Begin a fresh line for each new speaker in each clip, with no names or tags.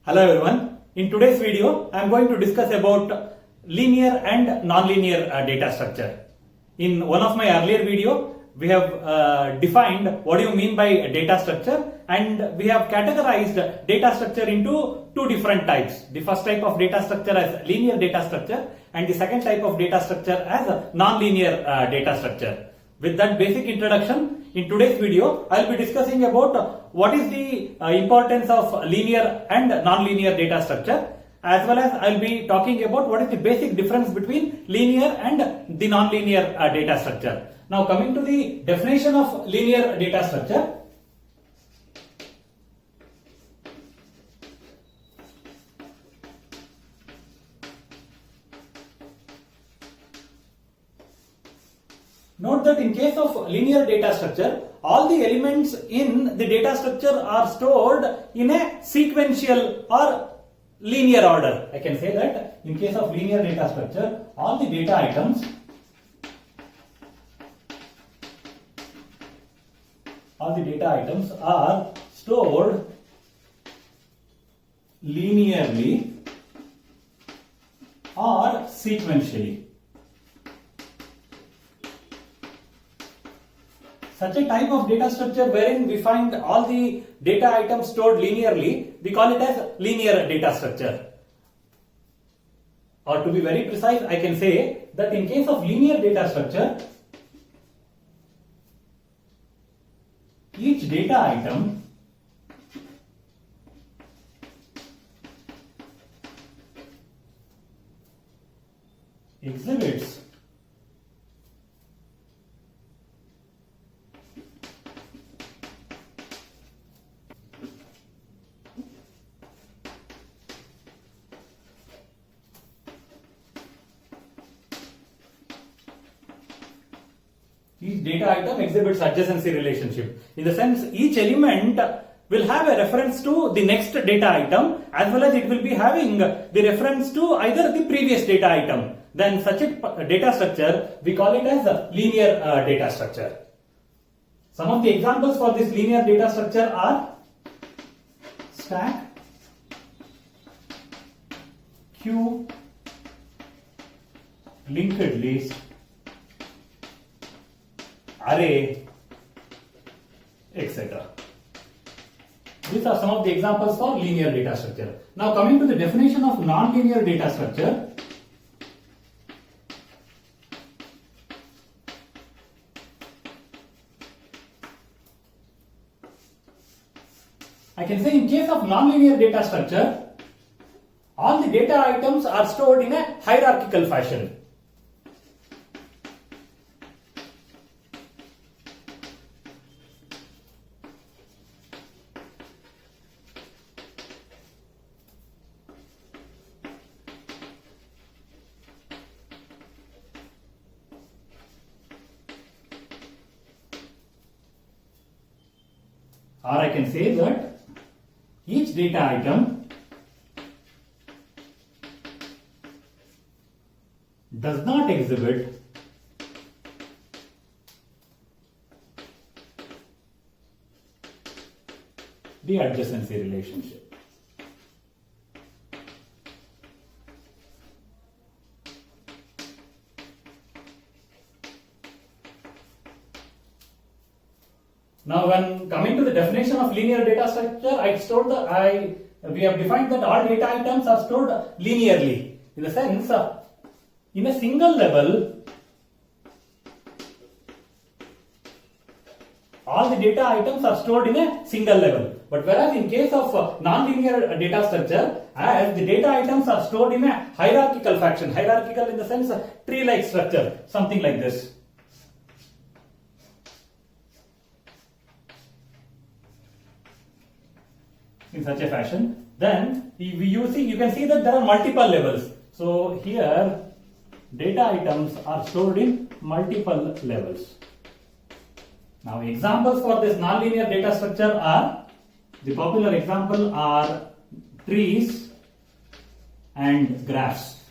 Hello everyone. In today's video, I am going to discuss about linear and non-linear data structure. In one of my earlier video, we have defined what do you mean by data structure, and we have categorized data structure into two different types. The first type of data structure as linear data structure and the second type of data structure as non-linear data structure. With that basic introduction, in today's video, I will be discussing about what is the importance of linear and non-linear data structure, as well as I will be talking about what is the basic difference between linear and the non-linear data structure. Now coming to the definition of linear data structure. Note that in case of linear data structure, all the elements in the data structure are stored in a sequential or linear order. I can say that in case of linear data structure, all the data items are stored linearly or sequentially. Such a type of data structure wherein we find all the data items stored linearly, we call it as linear data structure. Or to be very precise, I can say that in case of linear data structure, each data item exhibits adjacency relationship. In the sense, each element will have a reference to the next data item, as well as it will be having the reference to either the previous data item. Then such a data structure, we call it as a linear data structure. Some of the examples for this linear data structure are stack, queue, linked list, array, etc. These are some of the examples for linear data structure. Now coming to the definition of non-linear data structure. I can say in case of non-linear data structure, all the data items are stored in a hierarchical fashion. Or I can say that each data item does not exhibit the adjacency relationship. Now, when coming to the definition of linear data structure, we have defined that all data items are stored linearly. In the sense, in a single level, all the data items are stored in a single level. But whereas in case of non-linear data structure, as the data items are stored in a hierarchical fashion, hierarchical in the sense tree-like structure, something like this. In such a fashion, then you can see that there are multiple levels. So here data items are stored in multiple levels. Now examples for this non-linear data structure are, the popular example are trees and graphs.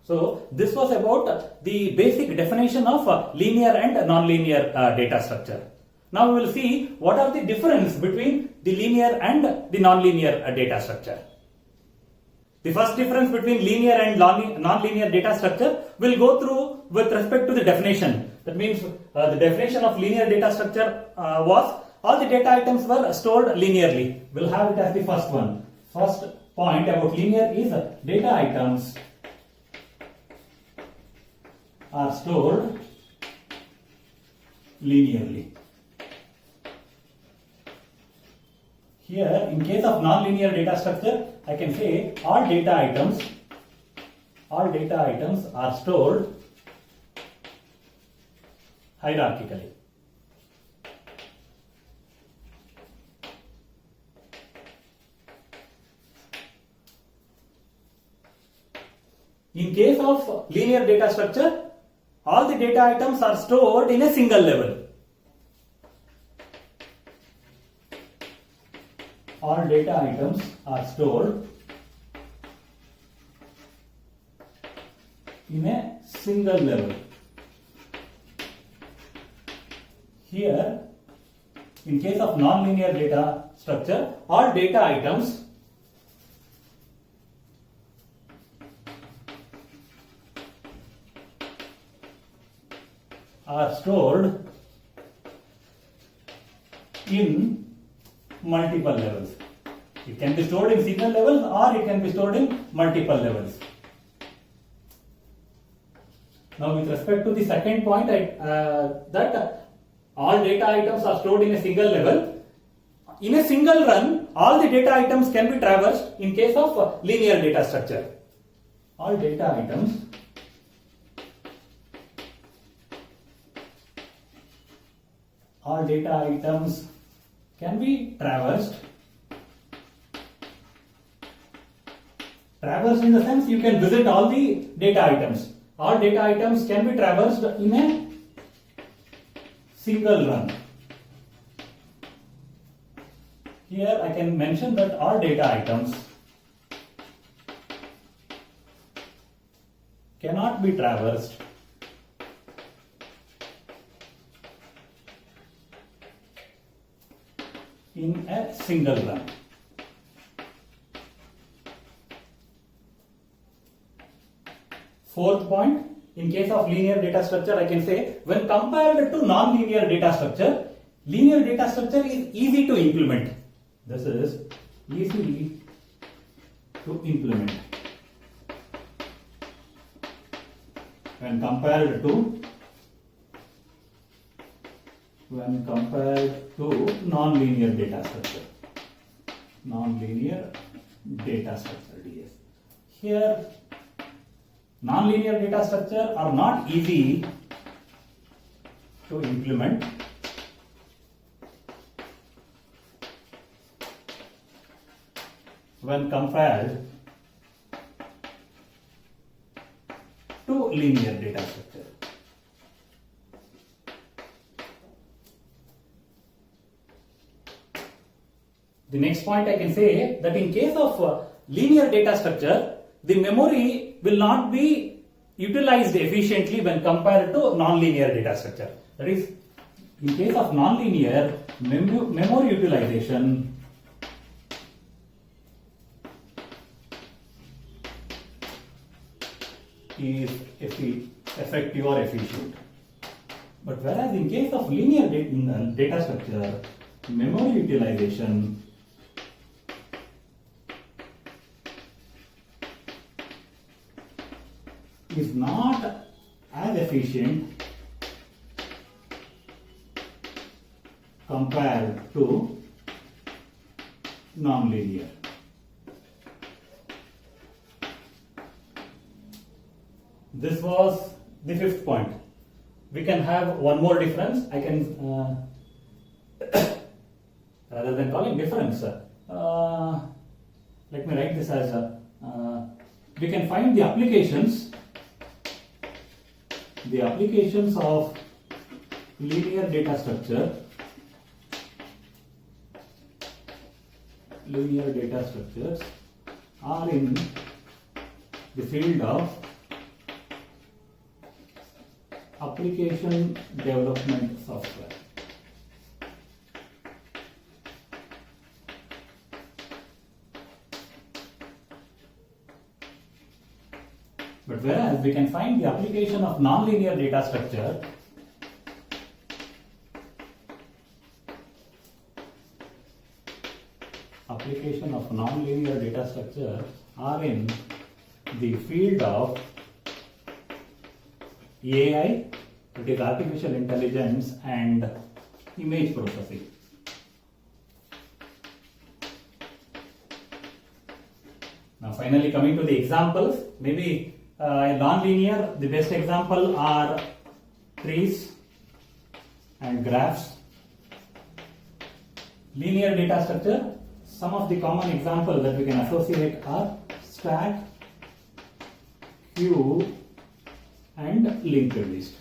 So this was about the basic definition of linear and non-linear data structure. Now we will see what are the difference between the linear and the non-linear data structure. The first difference between linear and non-linear data structure will go through with respect to the definition. That means the definition of linear data structure was all the data items were stored linearly. We'll have it as the first one. First point about linear is data items are stored linearly. Here, in case of non-linear data structure, I can say all data items are stored hierarchically. In case of linear data structure, all the data items are stored in a single level. All data items are stored in a single level. Here, in case of non-linear data structure, all data items are stored in multiple levels. It can be stored in single levels or it can be stored in multiple levels. Now with respect to the second point, that all data items are stored in a single level. In a single run, all the data items can be traversed in case of linear data structure. All data items can be traversed. Traversed in the sense you can visit all the data items. All data items can be traversed in a single run. Here I can mention that all data items cannot be traversed in a single run. Fourth point, in case of linear data structure, I can say when compared to non-linear data structure, linear data structure is easy to implement. This is easy to implement when compared to non-linear data structure. Non-linear data structure, DS. Here, non-linear data structure are not easy to implement. When compared to linear data structure. The next point I can say that in case of linear data structure, the memory will not be utilized efficiently when compared to non-linear data structure. That is, in case of non-linear, memory utilization is effective or efficient. But whereas in case of linear data structure, memory utilization is not as efficient compared to non-linear. This was the fifth point. We can have one more difference. I can, rather than calling difference, let me write this as we can find the applications of linear data structure. Linear data structures are in the field of application development software. But whereas we can find the application of nonlinear data structure are in the field of AI, that is artificial intelligence and image processing. Now finally coming to the examples, maybe non-linear, the best example are trees and graphs. Linear data structure, some of the common examples that we can associate are stack, queue and linked list.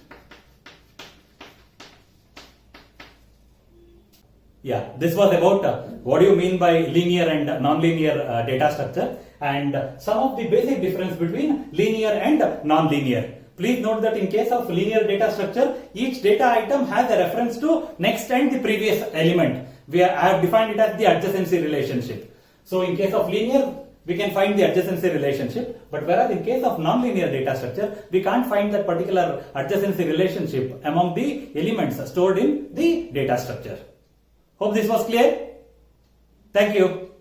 Yeah, this was about what do you mean by linear and non-linear data structure, and some of the basic difference between linear and non-linear. Please note that in case of linear data structure, each data item has a reference to next and the previous element. I have defined it as the adjacency relationship. So in case of linear, we can find the adjacency relationship, but whereas in case of non-linear data structure, we can't find that particular adjacency relationship among the elements stored in the data structure. Hope this was clear. Thank you.